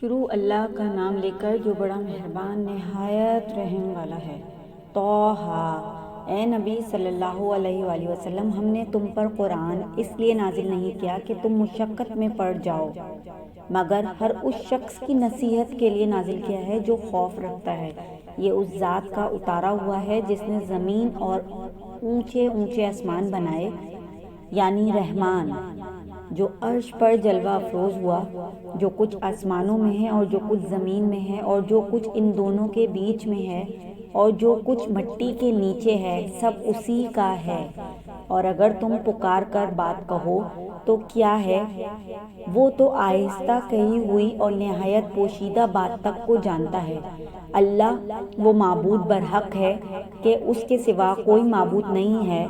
شروع اللہ کا نام لے کر جو بڑا مہربان نہایت رحم والا ہے۔ طٰہٰ، اے نبی صلی اللہ علیہ وآلہ وسلم، ہم نے تم پر قرآن اس لیے نازل نہیں کیا کہ تم مشقت میں پڑ جاؤ، مگر ہر اس شخص کی نصیحت کے لیے نازل کیا ہے جو خوف رکھتا ہے۔ یہ اس ذات کا اتارا ہوا ہے جس نے زمین اور اونچے اونچے آسمان بنائے، یعنی رحمان، جو عرش پر جلوہ افروز ہوا۔ جو کچھ آسمانوں میں ہے اور جو کچھ زمین میں ہے اور جو کچھ ان دونوں کے بیچ میں ہے اور جو کچھ مٹی کے نیچے ہے، سب اسی کا ہے۔ اور اگر تم پکار کر بات کہو تو کیا ہے، وہ تو آہستہ کہی ہوئی اور نہایت پوشیدہ بات تک کو جانتا ہے۔ اللہ وہ معبود برحق ہے کہ اس کے سوا کوئی معبود نہیں ہے،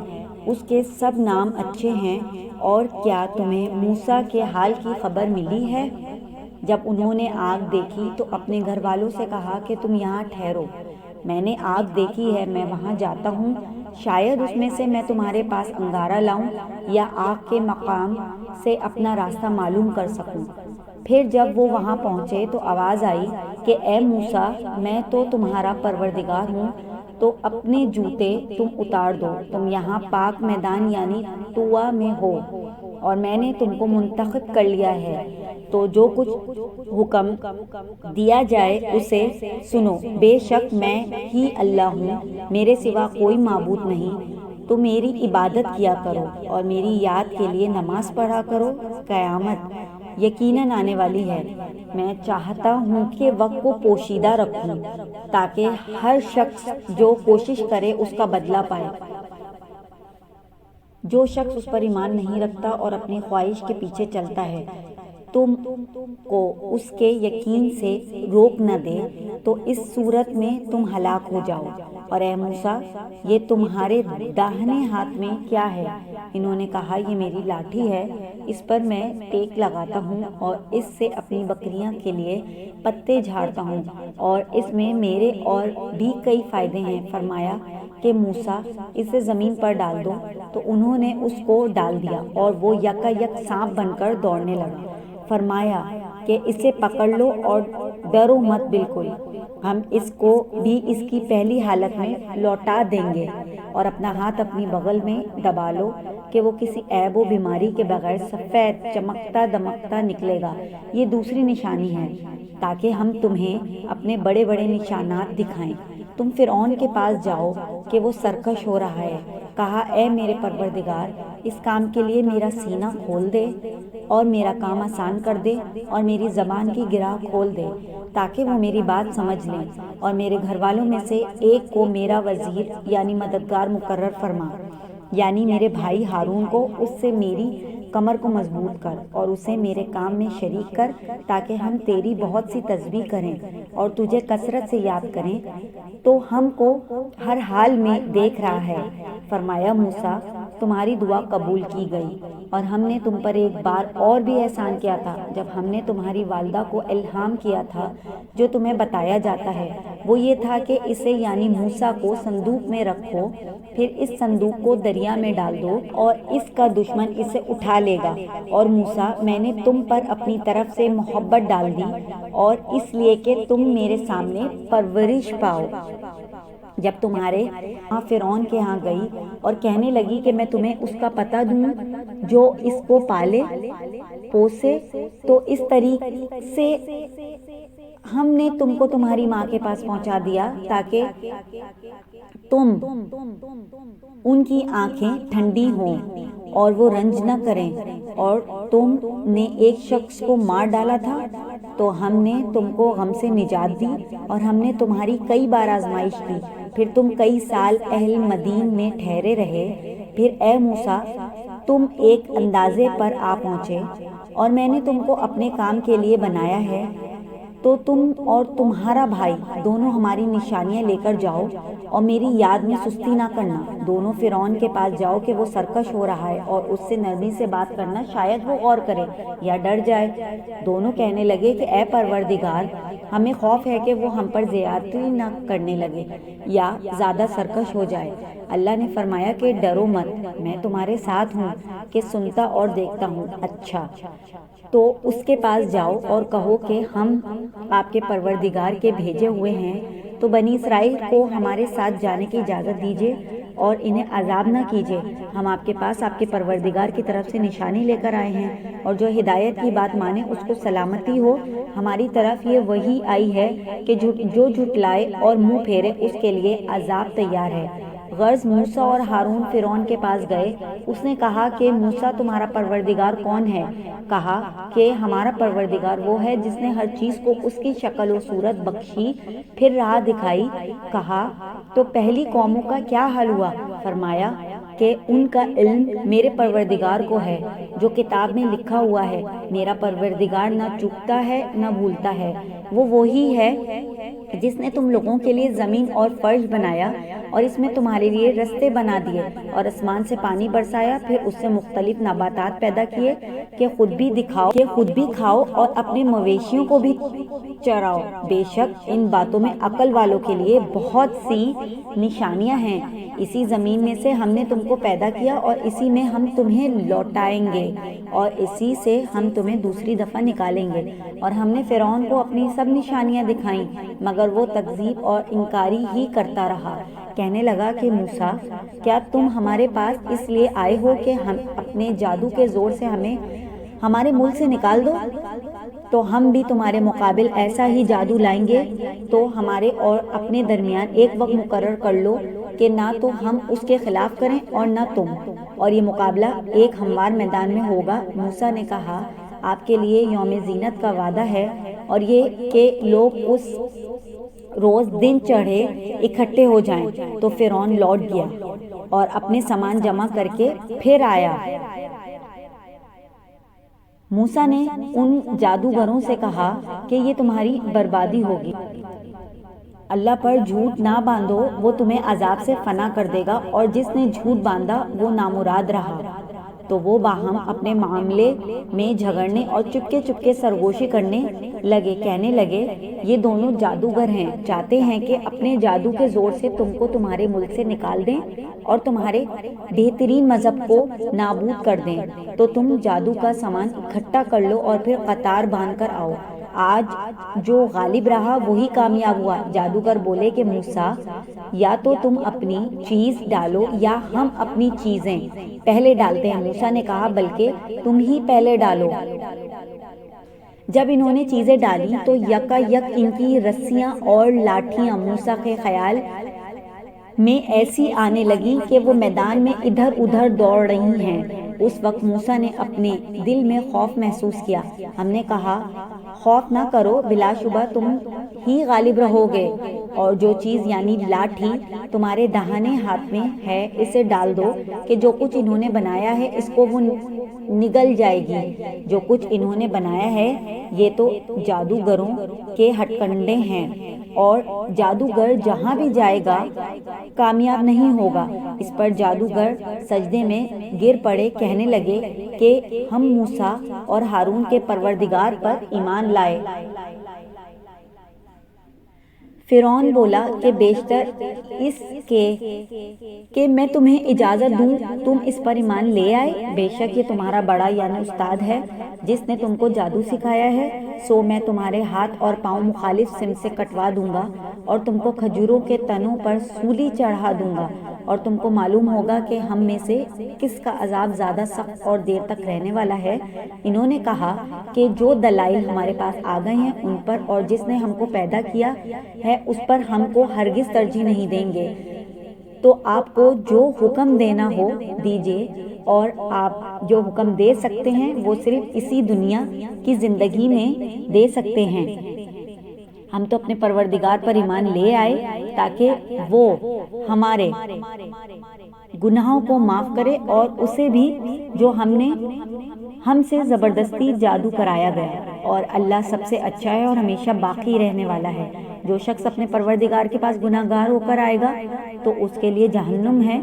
اس کے سب نام اچھے ہیں۔ اور کیا تمہیں موسیٰ کے حال کی خبر ملی ہے؟ جب انہوں نے آگ دیکھی تو اپنے گھر والوں سے کہا کہ تم یہاں ٹھہرو، میں نے آگ دیکھی ہے، میں وہاں جاتا ہوں، شاید اس میں سے میں تمہارے پاس انگارہ لاؤں یا آگ کے مقام سے اپنا راستہ معلوم کر سکوں۔ پھر جب وہ وہاں پہنچے تو آواز آئی کہ اے موسیٰ، میں تو تمہارا پروردگار ہوں، تو اپنے جوتے تم اتار دو، تم یہاں پاک میدان یعنی طویٰ میں ہو، اور میں نے تم کو منتخب کر لیا ہے، تو جو کچھ حکم دیا جائے اسے سنو۔ بے شک میں ہی اللہ ہوں، میرے سوا کوئی معبود نہیں، تو میری عبادت کیا کرو اور میری یاد کے لیے نماز پڑھا کرو۔ قیامت یقیناً آنے والی ہے، میں چاہتا ہوں کہ وقت کو پوشیدہ رکھوں تاکہ ہر شخص جو کوشش کرے اس کا بدلہ پائے۔ جو شخص اس پر ایمان نہیں رکھتا اور اپنی خواہش کے پیچھے چلتا ہے، تم کو اس کے یقین سے روک نہ دے تو اس صورت میں تم ہلاک ہو جاؤ۔ اور اے موسیٰ، یہ تمہارے داہنے ہاتھ میں کیا ہے؟ انہوں نے کہا، یہ میری لاٹھی ہے، اس پر میں ٹیک لگاتا ہوں اور اس سے اپنی بکریاں کے لیے پتے جھاڑتا ہوں، اور اس میں میرے اور بھی کئی فائدے ہیں۔ فرمایا کہ موسیٰ، اسے زمین پر ڈال دو، تو انہوں نے اس کو ڈال دیا اور وہ یکا یک سانپ بن کر دوڑنے لگا۔ فرمایا کہ اسے پکڑ لو اور ڈرو مت بالکل، ہم اس کو بھی اس کی پہلی حالت میں لوٹا دیں گے، اور اپنا ہاتھ اپنی بغل میں دبا لو کہ وہ کسی عیب و بیماری کے بغیر سفید چمکتا دمکتا نکلے گا۔ یہ دوسری نشانی ہے تاکہ ہم تمہیں اپنے بڑے بڑے نشانات دکھائیں۔ تم فرعون کے پاس جاؤ کہ وہ سرکش ہو رہا ہے۔ کہا، اے میرے پروردگار، اس کام کے لیے میرا سینہ کھول دے اور میرا کام آسان کر دے اور میری زبان کی گرہ کھول دے تاکہ وہ میری بات سمجھ لیں، اور میرے گھر والوں میں سے ایک کو میرا وزیر یعنی مددگار مقرر فرما، یعنی میرے بھائی ہارون کو، اس سے میری کمر کو مضبوط کر اور اسے میرے کام میں شریک کر تاکہ ہم تیری بہت سی تسبیح کریں اور تجھے کثرت سے یاد کریں، تو ہم کو ہر حال میں دیکھ رہا ہے۔ فرمایا، موسیٰ، تمہاری دعا قبول کی گئی، اور ہم نے تم پر ایک بار اور بھی احسان کیا تھا جب ہم نے تمہاری والدہ کو الہام کیا تھا جو تمہیں بتایا جاتا ہے، وہ یہ تھا کہ اسے یعنی موسیٰ کو صندوق میں رکھو، پھر اس صندوق کو دریا میں ڈال دو اور اس کا دشمن اسے اٹھا لے گا۔ اور موسیٰ، میں نے تم پر اپنی طرف سے محبت ڈال دی، اور اس لیے کہ تم میرے سامنے پرورش پاؤ۔ جب تمہارے ماں فرعون کے ہاں گئی اور کہنے لگی کہ میں تمہیں اس کا پتہ دوں جو اس کو پالے پوسے، تو اس طریقے سے ہم نے تم کو تمہاری ماں کے پاس پہنچا دیا تاکہ تم ان کی آنکھیں ٹھنڈی ہوں اور وہ رنج نہ کریں، اور تم نے ایک شخص کو مار ڈالا تھا تو ہم نے تم کو غم سے نجات دی، اور ہم نے تمہاری کئی بار آزمائش کی، پھر تم کئی سال اہل مدین میں ٹھہرے رہے۔ پھر اے موسیٰ، تم ایک اندازے پر آ پہنچے اور میں نے تم کو اپنے کام کے لیے بنایا ہے، تو تم اور تمہارا بھائی دونوں ہماری نشانیاں لے کر جاؤ اور میری یاد میں سستی نہ کرنا۔ دونوں فرعون کے پاس جاؤ کہ وہ سرکش ہو رہا ہے، اور اس سے نرمی سے بات کرنا، شاید وہ غور کرے یا ڈر جائے۔ دونوں کہنے لگے کہ اے پروردگار، ہمیں خوف ہے کہ وہ ہم پر زیادتی نہ کرنے لگے یا زیادہ سرکش ہو جائے۔ اللہ نے فرمایا کہ ڈرو مت، میں تمہارے ساتھ ہوں کہ سنتا اور دیکھتا ہوں۔ اچھا تو اس کے پاس جاؤ اور کہو کہ ہم آپ کے پروردگار کے بھیجے ہوئے ہیں، تو بنی اسرائیل کو ہمارے ساتھ جانے کی اجازت دیجیے اور انہیں عذاب نہ کیجیے۔ ہم آپ کے پاس آپ کے پروردگار کی طرف سے نشانی لے کر آئے ہیں، اور جو ہدایت کی بات مانے اس کو سلامتی ہو۔ ہماری طرف یہ وحی آئی ہے کہ جو جھٹلائے اور منہ پھیرے اس کے لیے عذاب تیار ہے۔ غرض موسیٰ اور ہارون فرعون کے پاس گئے۔ اس نے کہا کہ موسیٰ تمہارا پروردگار کون ہے؟ کہا کہ ہمارا پروردگار وہ ہے جس نے ہر چیز کو اس کی شکل و صورت بخشی، پھر راہ دکھائی۔ کہا تو پہلی قوموں کا کیا حال ہوا؟ فرمایا کہ ان کا علم میرے پروردگار کو ہے جو کتاب میں لکھا ہوا ہے۔ میرا پروردگار نہ چوکتا ہے نہ بھولتا ہے۔ وہ وہی ہے جس نے تم لوگوں کے لیے زمین اور فرش بنایا اور اس میں تمہارے لیے رستے بنا دیے اور آسمان سے پانی برسایا، پھر اس سے مختلف نباتات پیدا کیے کہ خود بھی کھاؤ اور اپنے مویشیوں کو بھی چراؤ۔ بے شک ان باتوں میں عقل والوں کے لیے بہت سی نشانیاں ہیں۔ اسی زمین میں سے ہم نے تم کو پیدا کیا اور اسی میں ہم تمہیں لوٹائیں گے اور اسی سے ہم تمہیں دوسری دفعہ نکالیں گے۔ اور ہم نے فرعون کو اپنی سب نشانیاں دکھائیں مگر وہ تکذیب اور انکاری ہی کرتا رہا۔ کہنے لگا کہ موسیٰ، کیا تم ہمارے پاس اس لیے آئے ہو کہ ہم اپنے جادو کے زور سے ہمیں ہمارے ملک سے نکال دو؟ تو ہم بھی تمہارے مقابل ایسا ہی جادو لائیں گے۔ تو ہمارے اور اپنے درمیان ایک وقت مقرر کر لو کہ نہ تو ہم اس کے خلاف کریں اور نہ تم، اور یہ مقابلہ ایک ہموار میدان میں ہوگا۔ موسیٰ نے کہا آپ کے لیے یوم زینت کا وعدہ ہے، اور یہ کہ لوگ اس روز دن چڑھے اکٹھے ہو جائیں۔ تو فرعون لوٹ گیا اور اپنے سامان جمع کر کے پھر آیا۔ موسیٰ نے ان جادوگروں سے کہا کہ یہ تمہاری بربادی ہوگی۔ اللہ پر جھوٹ نہ باندھو، وہ تمہیں عذاب سے فنا کر دے گا، اور جس نے جھوٹ باندھا وہ نامراد رہا۔ تو وہ باہم اپنے معاملے میں جھگڑنے اور چپکے چپکے سرگوشی کرنے لگے۔ کہنے لگے یہ دونوں جادوگر ہیں، چاہتے ہیں کہ اپنے جادو کے زور سے تم کو تمہارے ملک سے نکال دیں اور تمہارے بہترین مذہب کو نابود کر دیں۔ تو تم جادو کا سامان اکٹھا کر لو اور پھر قطار باندھ کر آؤ۔ آج جو غالب رہا وہی کامیاب ہوا۔ جادوگر بولے کہ موسیٰ، یا تو تم اپنی چیز ڈالو یا ہم اپنی چیزیں پہلے ڈالتے ہیں۔ موسیٰ نے کہا بلکہ تم ہی پہلے ڈالو۔ جب انہوں نے چیزیں ڈالی تو یکا یک ان کی رسیاں اور لاٹھیاں موسیٰ کے خیال میں ایسی آنے لگی کہ وہ میدان میں ادھر ادھر دوڑ رہی ہیں۔ اس وقت موسیٰ نے اپنے دل میں خوف محسوس کیا۔ ہم نے کہا خوف نہ کرو، بلا شبہ تم ہی غالب رہو گے، اور جو چیز یعنی لاٹھی تمہارے داہنے ہاتھ میں ہے اسے ڈال دو کہ جو کچھ انہوں نے بنایا ہے اس کو وہ نگل جائے گی۔ جو کچھ انہوں نے بنایا ہے یہ تو جادوگروں کے ہتھ کنڈے ہیں، اور جادوگر جہاں بھی جائے گا کامیاب نہیں ہوگا۔ اس پر جادوگر سجدے میں گر پڑے، کہنے لگے کہ ہم موسیٰ اور ہارون کے پروردگار پر ایمان لائے۔ فرعون بولا کہ بیشتر اس کے کہ میں تمہیں اجازت دوں تم اس پر ایمان لے آئے۔ بے شک یہ تمہارا بڑا یعنی استاد ہے جس نے تم کو جادو سکھایا ہے۔ سو میں تمہارے ہاتھ اور پاؤں مخالف سمت سے کٹوا دوں گا اور تم کو کھجوروں کے تنوں پر سولی چڑھا دوں گا، اور تم کو معلوم ہوگا کہ ہم میں سے کس کا عذاب زیادہ سخت اور دیر تک رہنے والا ہے۔ انہوں نے کہا کہ جو دلائل ہمارے پاس آ گئے ہیں ان پر اور جس نے ہم کو پیدا کیا ہے اس پر ہم کو ہرگز ترجیح نہیں دیں گے۔ تو آپ کو جو حکم دینا ہو دیجیے، اور آپ جو حکم دے سکتے ہیں وہ صرف اسی دنیا کی زندگی میں دے سکتے ہیں۔ ہم تو اپنے پروردگار پر ایمان لے آئے تاکہ وہ ہمارے گناہوں کو معاف کرے، اور اسے بھی جو ہم سے زبردستی جادو کرایا گیا، اور اللہ سب سے اچھا ہے اور ہمیشہ باقی رہنے والا ہے۔ جو شخص اپنے پروردگار کے پاس گناہ گار ہو کر آئے گا تو اس کے لیے جہنم ہے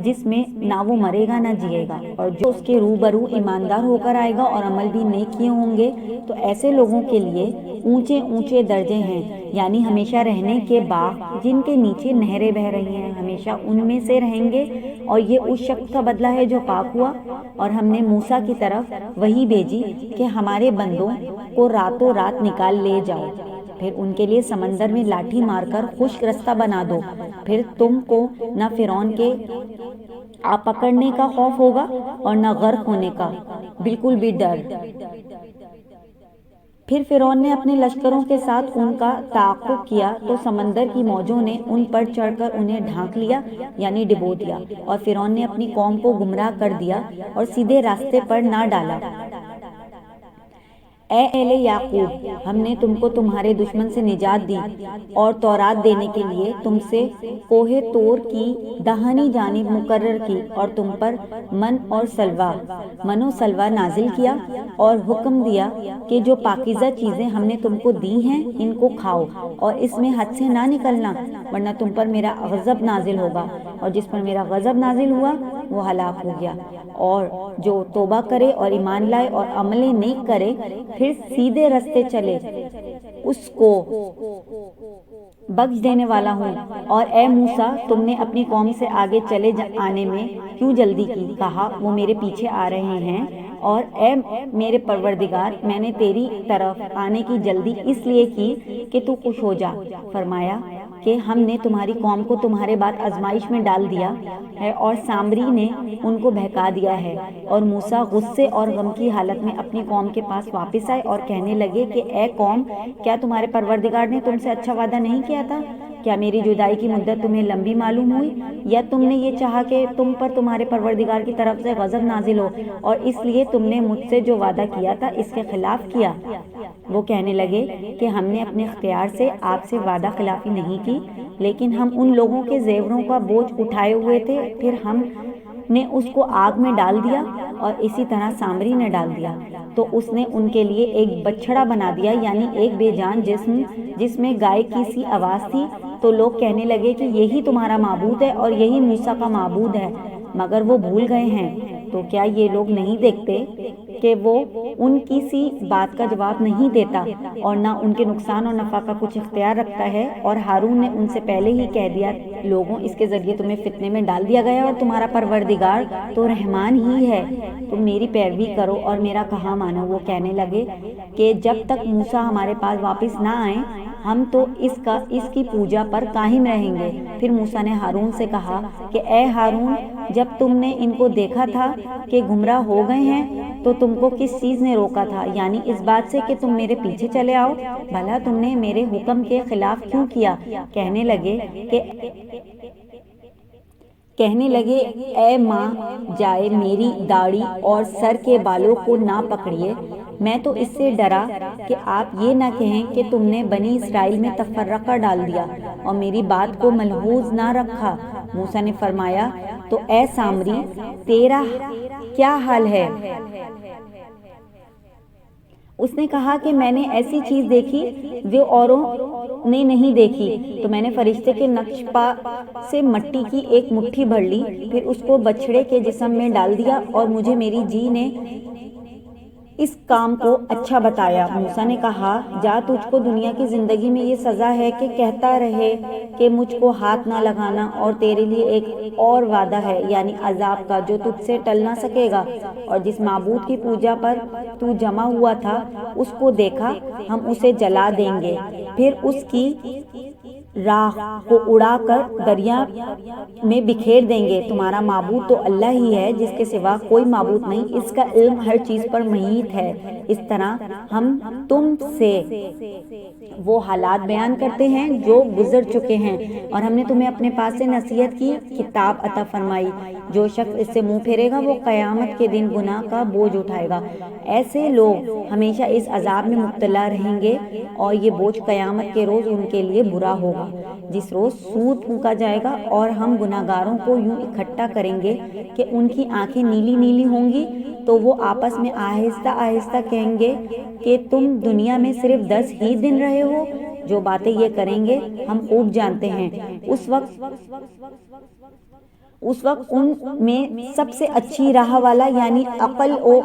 جس میں نہ وہ مرے گا نہ جیے گا، اور جو اس کے روبرو ایماندار ہو کر آئے گا اور عمل بھی نیک کیے ہوں گے تو ایسے لوگوں کے لیے اونچے اونچے درجے ہیں، یعنی ہمیشہ رہنے کے باغ جن کے نیچے نہریں بہہ رہی ہیں، ہمیشہ ان میں سے رہیں گے۔ اور یہ اس شخص کا بدلہ ہے جو پاک ہوا۔ اور ہم نے موسیٰ کی طرف وحی بھیجی کہ ہمارے بندوں کو راتوں رات نکال لے جاؤ، پھر ان کے لیے سمندر میں لاٹھی مار کر خشک رستہ بنا دو، پھر تم کو نہ فرعون کے آ پکڑنے کا خوف ہوگا اور نہ غرق ہونے کا بالکل بھی ڈر۔ پھر فرعون نے اپنے لشکروں کے ساتھ ان کا تعاقب کیا تو سمندر کی موجوں نے ان پر چڑھ کر انہیں ڈھانک لیا، یعنی ڈبو دیا، اور فرعون نے اپنی قوم کو گمراہ کر دیا اور سیدھے راستے پر نہ ڈالا۔ اے اہل یعقوب، ہم نے تم کو تمہارے دشمن سے نجات دی اور تورات دینے کے لیے تم سے کوہ طور کی داہنی جانب مقرر کی اور تم پر من و سلوہ نازل کیا اور حکم دیا کہ جو پاکیزہ چیزیں ہم نے تم کو دی ہیں ان کو کھاؤ اور اس میں حد سے نہ نکلنا، ورنہ تم پر میرا غضب نازل ہوگا، اور جس پر میرا غضب نازل ہوا وہ ہلاک ہو گیا۔ اور جو توبہ کرے اور ایمان لائے اور عمل نیک کرے پھر سیدھے رستے چلے اس کو بخش دینے والا ہوں۔ اور اے موسیٰ، تم نے اپنی قوم سے آگے چلے آنے میں کیوں جلدی کی؟ کہا وہ میرے پیچھے آ رہے ہیں، اور اے میرے پروردگار، میں نے تیری طرف آنے کی جلدی اس لیے کی کہ تو خوش ہو جا۔ فرمایا کہ ہم نے تمہاری قوم کو تمہارے بعد آزمائش میں ڈال دیا ہے اور سامری نے ان کو بہکا دیا ہے۔ اور موسیٰ غصے اور غم کی حالت میں اپنی قوم کے پاس واپس آئے اور کہنے لگے کہ اے قوم، کیا تمہارے پروردگار نے تم سے اچھا وعدہ نہیں کیا تھا؟ کیا میری جدائی کی مدت تمہیں لمبی معلوم ہوئی، یا تم نے یہ چاہا کہ تم پر تمہارے پروردگار کی طرف سے غضب نازل ہو اور اس لیے تم نے مجھ سے جو وعدہ کیا تھا اس کے خلاف کیا؟ وہ کہنے لگے کہ ہم نے اپنے اختیار سے آپ سے وعدہ خلافی نہیں کی، لیکن ہم ان لوگوں کے زیوروں کا بوجھ اٹھائے ہوئے تھے، پھر ہم نے اس کو آگ میں ڈال دیا اور اسی طرح سامری نے ڈال دیا۔ تو اس نے ان کے لیے ایک بچھڑا بنا دیا، یعنی ایک بے جان جسم جس میں گائے کی سی آواز تھی۔ تو لوگ کہنے لگے کہ یہی تمہارا معبود ہے اور یہی موسیٰ کا معبود ہے، مگر وہ بھول گئے ہیں۔ تو کیا یہ لوگ نہیں دیکھتے کہ وہ ان کی سی بات کا جواب نہیں دیتا اور نہ ان کے نقصان اور نفع کا کچھ اختیار رکھتا ہے؟ اور ہارون نے ان سے پہلے ہی کہہ دیا، لوگوں اس کے ذریعے تمہیں فتنے میں ڈال دیا گیا اور تمہارا پروردگار تو رحمان ہی ہے، تم میری پیروی کرو اور میرا کہا مانو۔ وہ کہنے لگے کہ جب تک موسیٰ ہمارے پاس واپس نہ آئیں ہم تو اس کی پوجا پر قائم رہیں گے۔ پھر موسیٰ نے ہارون سے کہا کہ اے ہارون، جب تم نے ان کو دیکھا تھا کہ گمراہ ہو گئے ہیں تو تم کو کس چیز نے روکا تھا؟ یعنی اس بات سے کہ تم میرے پیچھے چلے آؤ، بھلا تم نے میرے حکم کے خلاف کیوں کیا؟ کہنے لگے اے ماں جائے، میری داڑھی اور سر کے بالوں کو نہ پکڑیے، میں تو اس سے ڈرا کہ آپ یہ نہ کہیں کہ تم نے بنی اسرائیل میں تفرقہ ڈال دیا اور میری بات کو ملحوظ نہ رکھا۔ موسیٰ نے فرمایا تو اے سامری، تیرا کیا حال ہے؟ اس نے کہا کہ میں نے ایسی چیز دیکھی جو اوروں نے نہیں دیکھی، تو میں نے فرشتے کے نقش پا سے مٹی کی ایک مٹھی بھر لی، پھر اس کو بچھڑے کے جسم میں ڈال دیا اور مجھے میری جی نے اس کام کو اچھا بتایا۔ موسیٰ نے کہا جا، تجھ کو دنیا کی زندگی میں یہ سزا ہے کہ کہتا رہے کہ مجھ کو ہاتھ نہ لگانا، اور تیرے لیے ایک اور وعدہ ہے، یعنی عذاب کا جو تجھ سے ٹل نہ سکے گا۔ اور جس معبود کی پوجا پر تو جمع ہوا تھا اس کو دیکھا، ہم اسے جلا دیں گے، پھر اس کی راکھ کو اڑا کر دریا میں بکھیر دیں گے۔ تمہارا معبود تو اللہ ہی ہے جس کے سوا کوئی معبود نہیں، اس کا علم ہر چیز پر محیط ہے۔ اس طرح ہم تم سے وہ حالات بیان کرتے ہیں جو گزر چکے ہیں، اور ہم نے تمہیں اپنے پاس سے نصیحت کی کتاب عطا فرمائی۔ جو شخص اس سے منہ پھیرے گا وہ قیامت کے دن گناہ کا بوجھ اٹھائے گا۔ ایسے لوگ ہمیشہ اس عذاب میں مبتلا رہیں گے اور یہ بوجھ قیامت کے روز ان کے لیے برا ہوگا۔ ہوگی جس روز سور پھونکا جائے گا اور ہم گناہگاروں کو یوں اکٹھا کریں گے کہ ان کی آنکھیں نیلی نیلی ہوں گی، تو وہ آپس میں آہستہ آہستہ کہیں گے کہ تم دنیا میں صرف 10 ہی دن رہے ہو۔ جو باتیں یہ کریں گے ہم خوب جانتے ہیں۔ اس وقت ان میں سب سے اچھی راہ والا یعنی عقل و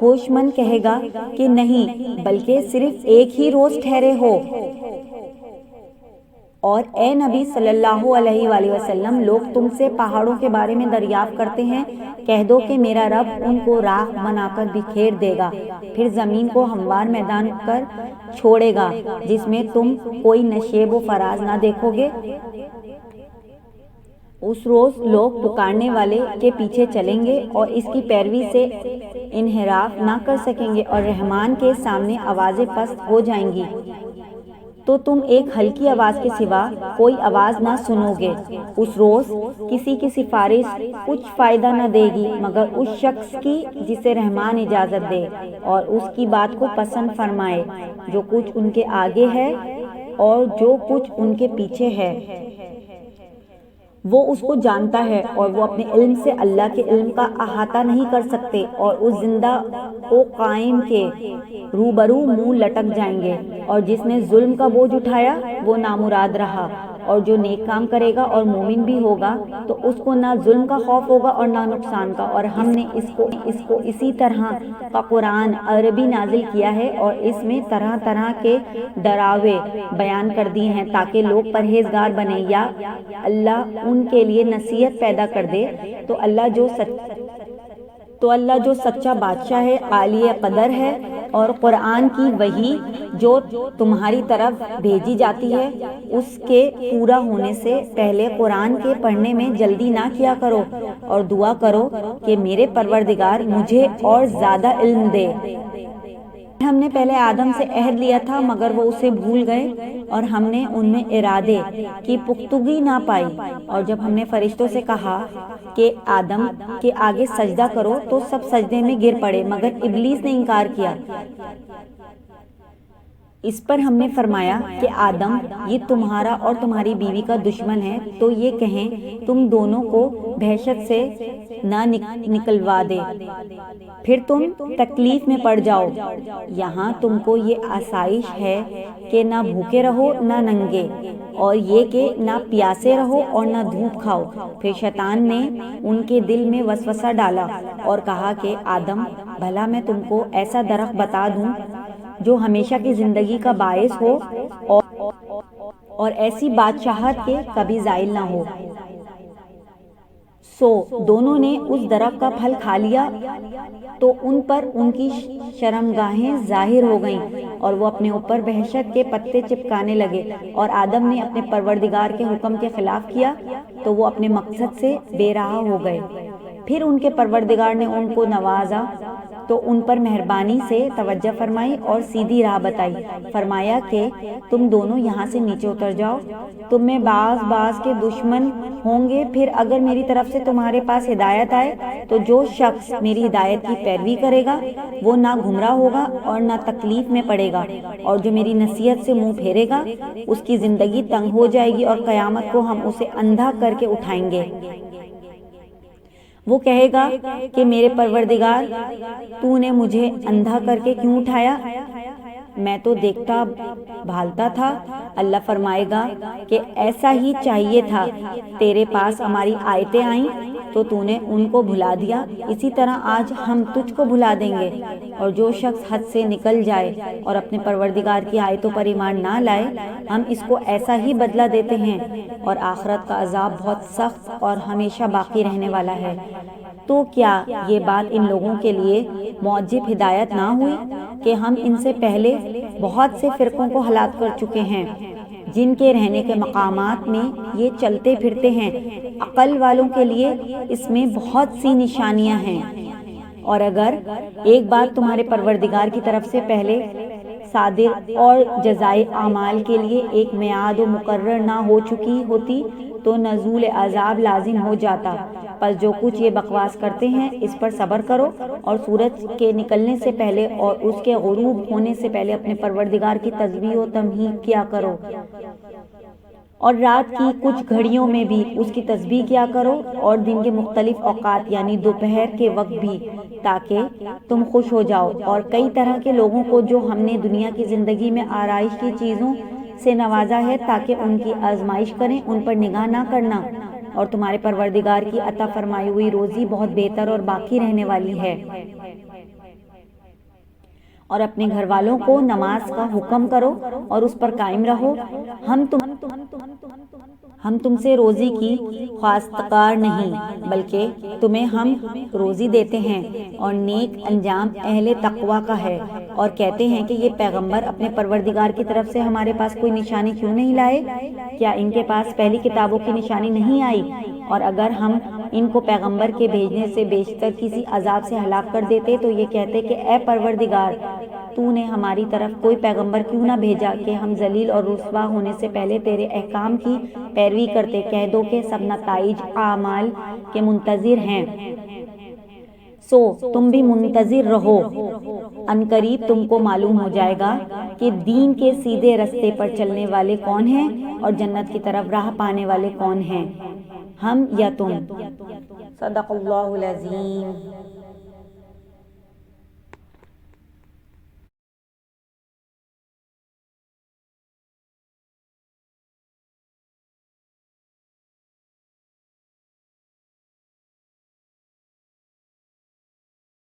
ہوش مند کہے گا کہ نہیں، بلکہ صرف ایک ہی روز ٹھہرے ہو۔ اور اے نبی صلی اللہ علیہ وآلہ وسلم، لوگ تم سے پہاڑوں کے بارے میں دریافت کرتے ہیں، کہہ دو کہ میرا رب ان کو راکھ بنا کر بکھیر دے گا، پھر زمین کو ہموار میدان کر چھوڑے گا جس میں تم کوئی نشیب و فراز نہ دیکھو گے۔ اس روز لوگ پکارنے والے کے پیچھے چلیں گے اور اس کی پیروی سے انحراف نہ کر سکیں گے، اور رحمان کے سامنے آوازیں پست ہو جائیں گی تو تم ایک ہلکی آواز کے سوا کوئی آواز نہ سنو گے۔ اس روز کسی کی سفارش کچھ فائدہ نہ دے گی مگر اس شخص کی جسے رحمان اجازت دے اور اس کی بات کو پسند فرمائے۔ جو کچھ ان کے آگے ہے اور جو کچھ ان کے پیچھے ہے وہ اس کو جانتا ہے، اور وہ اپنے علم سے اللہ کے علم کا احاطہ نہیں کر سکتے، اور اس زندہ و قائم کے روبرو منہ لٹک جائیں گے۔ اور جس نے ظلم کا بوجھ اٹھایا وہ نامراد رہا، اور جو نیک کام کرے گا اور مومن بھی ہوگا تو اس کو نہ ظلم کا خوف ہوگا اور نہ نقصان کا۔ اور ہم نے اس کو اسی طرح کا قرآن عربی نازل کیا ہے اور اس میں طرح طرح کے ڈراوے بیان کر دیے ہیں تاکہ لوگ پرہیزگار بنیں یا اللہ ان کے لیے نصیحت پیدا کر دے۔ تو اللہ جو سچا بادشاہ ہے، عالی قدر ہے، اور قرآن کی وحی جو تمہاری طرف بھیجی جاتی ہے اس کے پورا ہونے سے پہلے قرآن کے پڑھنے میں جلدی نہ کیا کرو، اور دعا کرو کہ میرے پروردگار مجھے اور زیادہ علم دے۔ ہم نے پہلے آدم سے عہد لیا تھا مگر وہ اسے بھول گئے اور ہم نے ان میں ارادے کی پختگی نہ پائی، اور جب ہم نے فرشتوں سے کہا کہ آدم کے آگے سجدہ کرو تو سب سجدے میں گر پڑے مگر ابلیس نے انکار کیا۔ اس پر ہم نے فرمایا کہ آدم یہ تمہارا اور تمہاری بیوی کا دشمن ہے، تو یہ کہیں تم دونوں کو بحشت سے نہ نکلوا دے، پھر تم تکلیف میں پڑ جاؤ۔ یہاں تم کو یہ آسائش ہے کہ نہ بھوکے رہو نہ ننگے، اور یہ کہ نہ پیاسے رہو اور نہ دھوپ کھاؤ۔ پھر شیطان نے ان کے دل میں وسوسہ ڈالا اور کہا کہ آدم، بھلا میں تم کو ایسا درخت بتا دوں جو ہمیشہ کی زندگی کا باعث ہو اور ایسی بادشاہت کے کبھی زائل نہ ہو۔ سو دونوں نے اس درخت کا پھل کھا لیا تو ان پر ان کی شرمگاہیں ظاہر ہو گئیں اور وہ اپنے اوپر وحشت کے پتے چپکانے لگے، اور آدم نے اپنے پروردگار کے حکم کے خلاف کیا تو وہ اپنے مقصد سے بے راہ ہو گئے۔ پھر ان کے پروردگار نے ان کو نوازا تو ان پر مہربانی سے توجہ فرمائی اور سیدھی راہ بتائی۔ فرمایا کہ تم دونوں یہاں سے نیچے اتر جاؤ، تم میں بعض کے دشمن ہوں گے، پھر اگر میری طرف سے تمہارے پاس ہدایت آئے تو جو شخص میری ہدایت کی پیروی کرے گا وہ نہ گمراہ ہوگا اور نہ تکلیف میں پڑے گا، اور جو میری نصیحت سے منہ پھیرے گا اس کی زندگی تنگ ہو جائے گی اور قیامت کو ہم اسے اندھا کر کے اٹھائیں گے۔ وہ کہے گا کہ میرے پروردگار، تو نے مجھے اندھا کر کے کیوں اٹھایا؟ میں تو دیکھتا بھالتا تھا۔ اللہ فرمائے گا کہ ایسا ہی چاہیے تھا، تیرے پاس ہماری آیتیں آئیں تو تو نے ان کو بھلا دیا، اسی طرح آج ہم تجھ کو بھلا دیں گے۔ اور جو شخص حد سے نکل جائے اور اپنے پروردگار کی آیتوں پر ایمان نہ لائے، ہم اس کو ایسا ہی بدلہ دیتے ہیں، اور آخرت کا عذاب بہت سخت اور ہمیشہ باقی رہنے والا ہے۔ تو کیا یہ بات ان لوگوں کے لیے موجب ہدایت نہ ہوئی کہ ہم ان سے پہلے بہت سے فرقوں کو ہلاک کر چکے ہیں جن کے رہنے کے مقامات میں یہ چلتے پھرتے ہیں؟ عقل والوں کے لیے اس میں بہت سی نشانیاں ہیں۔ اور اگر ایک بات تمہارے پروردگار کی طرف سے پہلے صادر اور جزائے اعمال کے لیے ایک میعاد و مقرر نہ ہو چکی ہوتی تو نزول عذاب لازم ہو جاتا۔ پس جو کچھ یہ بکواس کرتے ہیں اس پر صبر کرو، اور سورج کے نکلنے سے پہلے اور اس کے غروب ہونے سے پہلے اپنے پروردگار کی تسبیح و تمجید کیا کرو، اور رات کی کچھ گھڑیوں میں بھی اس کی تسبیح کیا کرو اور دن کے مختلف اوقات یعنی دوپہر کے وقت بھی، تاکہ تم خوش ہو جاؤ اور کئی طرح کے لوگوں کو جو ہم نے دنیا کی زندگی میں آرائش کی چیزوں سے نوازا ہے تاکہ ان کی آزمائش کریں، ان پر نگاہ نہ کرنا، اور تمہارے پروردگار کی عطا فرمائی ہوئی روزی بہت بہتر اور باقی رہنے والی ہے۔ اور اپنے گھر والوں کو نماز کا حکم کرو اور اس پر قائم رہو۔ ہم تم سے روزی کی خواستگار نہیں، بلکہ تمہیں ہم روزی دیتے ہیں، اور نیک انجام اہل تقوی کا ہے۔ اور کہتے ہیں کہ یہ پیغمبر اپنے پروردگار کی طرف سے ہمارے پاس کوئی نشانی کیوں نہیں لائے؟ کیا ان کے پاس پہلی کتابوں کی نشانی نہیں آئی؟ اور اگر ہم ان کو پیغمبر کے بھیجنے سے بیشتر کسی عذاب سے ہلاک کر دیتے تو یہ کہتے کہ اے پروردگار، تو نے ہماری طرف کوئی پیغمبر کیوں نہ بھیجا کہ ہم ذلیل اور رسوا ہونے سے پہلے تیرے احکام کی پیروی کرتے۔ کہہ دو کہ سب نتائج اعمال کے منتظر ہیں، سو تم بھی منتظر رہو، عنقریب تم کو معلوم ہو جائے گا کہ دین کے سیدھے رستے پر چلنے والے کون ہیں اور جنت کی طرف راہ پانے والے کون ہیں، ہم یا تم۔ صدق اللہ العظیم۔